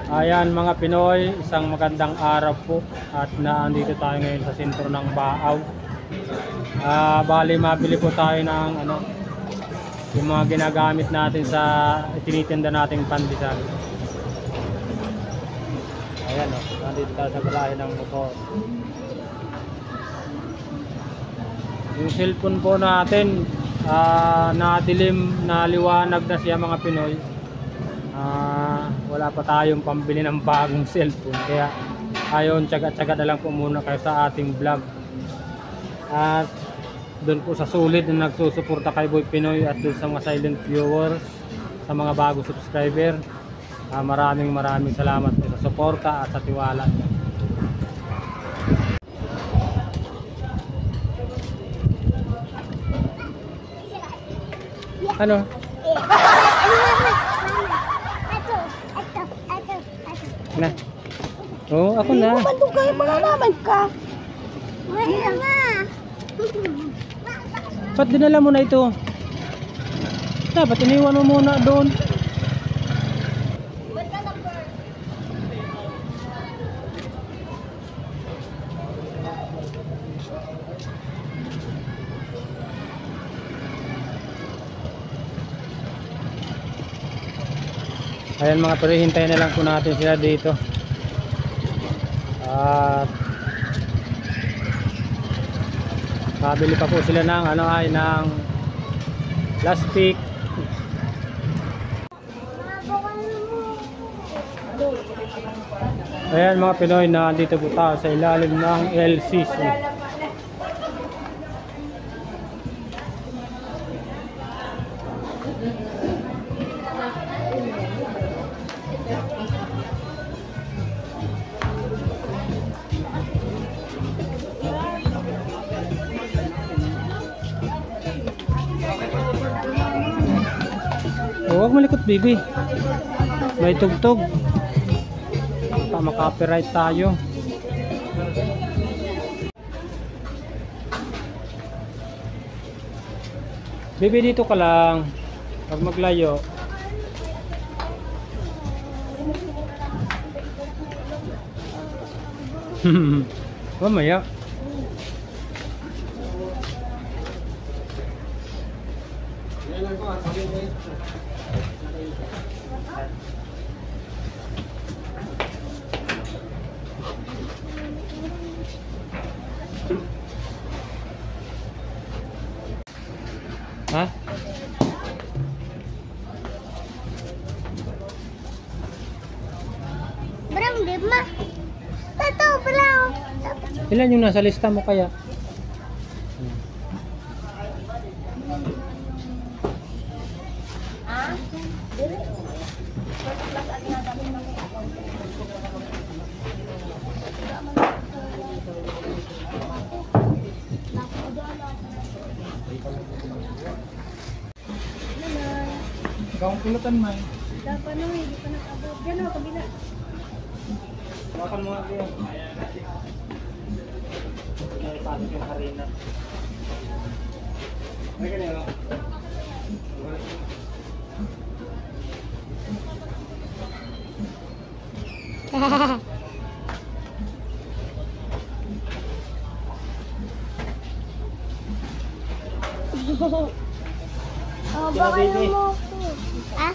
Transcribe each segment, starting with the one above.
Ayan mga Pinoy, isang magandang araw po at naandito tayo ngayon sa sentro ng Baaw. Bali mabili po tayo ng yung mga ginagamit natin sa tinitinda nating pandesal. Ayan nandito tayo sa garahe ng motor. Yung cellphone po natin, nadilim, naliwanag na siya mga Pinoy. Wala pa tayong pambili ng bagong cellphone, kaya ayon tsaga-tsaga na lang po muna kayo sa ating vlog. At doon po sa sulit na nagsusuporta kay Boy Pinoy at doon sa mga silent viewers, sa mga bagong subscriber, maraming salamat po sa suporta at sa tiwala. Ano? Na. Oh, ako na. Bandung kayo mga naman ka. Wala nga. Ba't dinala mo na ito? Dapat iniwan mo muna doon. Ayan mga pare, hintayin na lang po natin sila dito. At kabili pa po sila ng ng plastic. Ayan mga Pinoy, na dito po tayo sa ilalim ng LCC. Huwag malikot baby, may tugtog, baka makapiright tayo. Baby, dito ka lang, huwag maglayo. Mamaya. Ha? Barang di ma. Tato barang. Ilan yung nasa lista mo kaya? Gawang pulutan man. Dapat no, hindi pa nakabot. Yan o, kabila. Makan mo nga yun. Ay, pasok yung harina. Ay, ganyan o. Oh, baka baby. mo. Ah?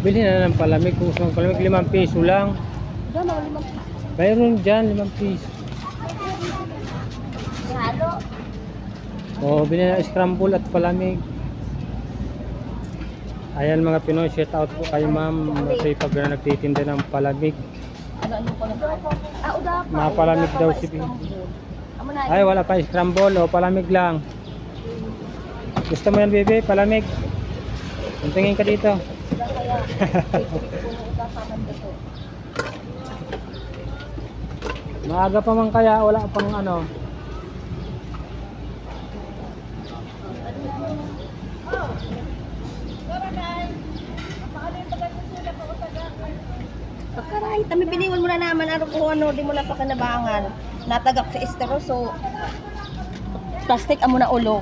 Bilhin na ng palamig. Kung gusto ng palamig, 5 piso lang. Mayroon dyan, 5 piso. Halo. O, bilhin na scramble at palamig. Ayan mga Pinoy, shout out po kay ma'am kasi pag nagtitinda ng palamig. Mapalamig daw si Bibi. Ay, wala pa scramble o palamig lang. Gusto mo yan Bibi? Palamig? Tingin ka dito. Maaga pa man kaya, wala pang Pagkaray, kami biniwan mo na naman, ano kung ano, di mo na pakanabangan. natagak sa estero, so plastic amo na ulo.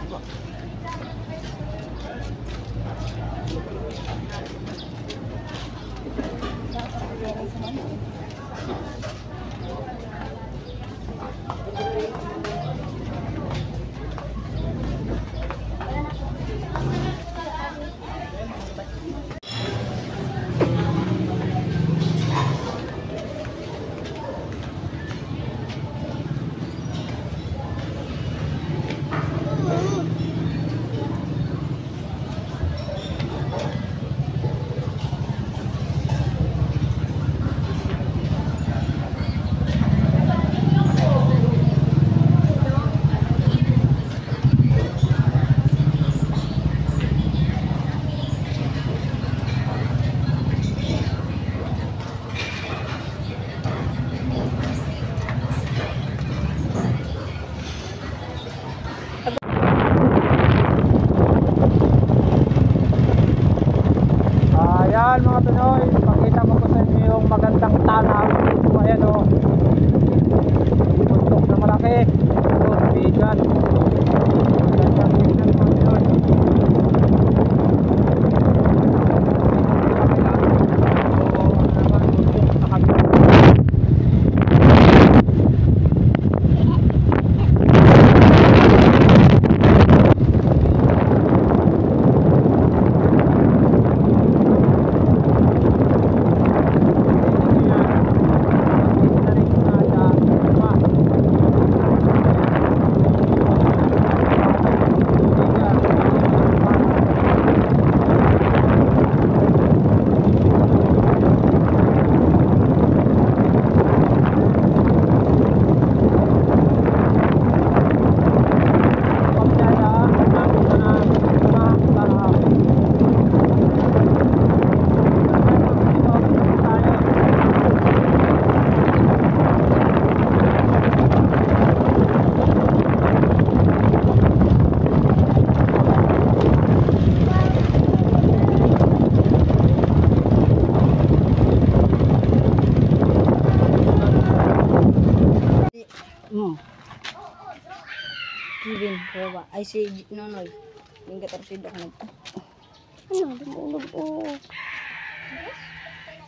Ayan mga Pinoy, pakita ko po sa inyo yung magandang tanaw dito. Ayan o, bundok na malaki. Ito, bigan. Magandang tignan mga Pinoy. Kevin, bawa. Ay si Nonoy. Yung katarpid ako nagto. Ano, dumulog o.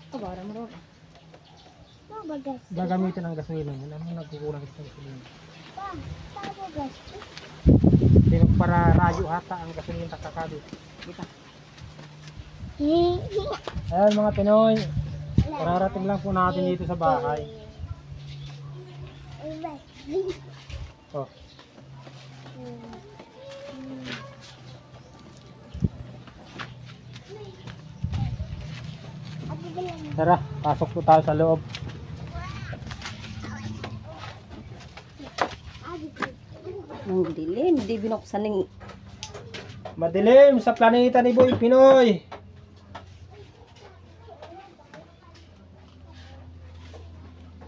Kabara mo rin. Mabagas. Gagamitin ang gasolina. Alam mo, nagkukulang ito ng gasolina. Mabagas. Pero para radyo ata ang gasolina kakado. Kita. Ayan mga Pinoy, kararating lang po natin dito sa bahay. Oh. Tara, pasok po tayo sa loob. Nung dilim, di binuksan ng Madilim sa planeta ni Boy Pinoy.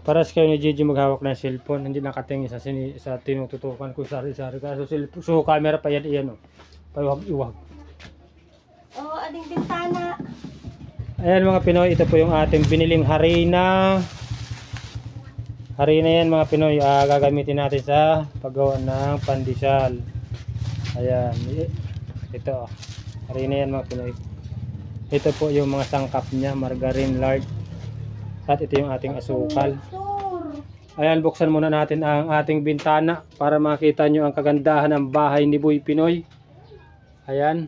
Paras kayo ni Gigi maghawak ng cellphone, hindi nakatingin sa tinututukan ko sari-sari. Kaso so camera pa yan iyan o. Paiwag-iwag. oh, ading bintana. Ayan mga Pinoy, ito po yung ating biniling harina. Harina yan mga Pinoy, gagamitin natin sa paggawa ng pandesal. Ayan, ito harina yan mga Pinoy. Ito po yung mga sangkap niya, margarine, lard. At ito yung ating asukal. Ayan, buksan muna natin ang ating bintana para makita nyo ang kagandahan ng bahay ni Boy Pinoy. Ayan,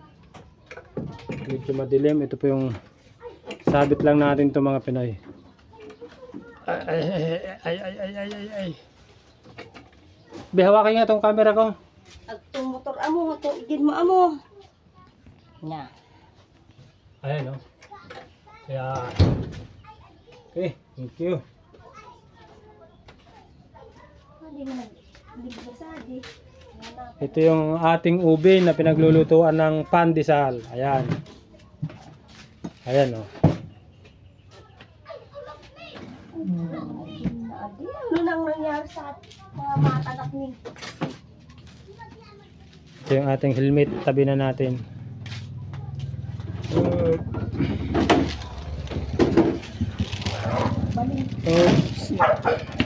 medyo madilim. Ito po yung sabit lang natin ito mga Pinoy. Ay. Bihawakin nga itong camera ko. Agtong motor amo, itong igin mo amo. Na. Ayan o. Ayan. Okay, thank you. Ito yung ating ube na pinaglulutuan ng pandesal. Ayan. Ayan o. Ano nang nangyari sa mga mata anak ni? Ito yung ating helmet. Tabi na natin. Oops.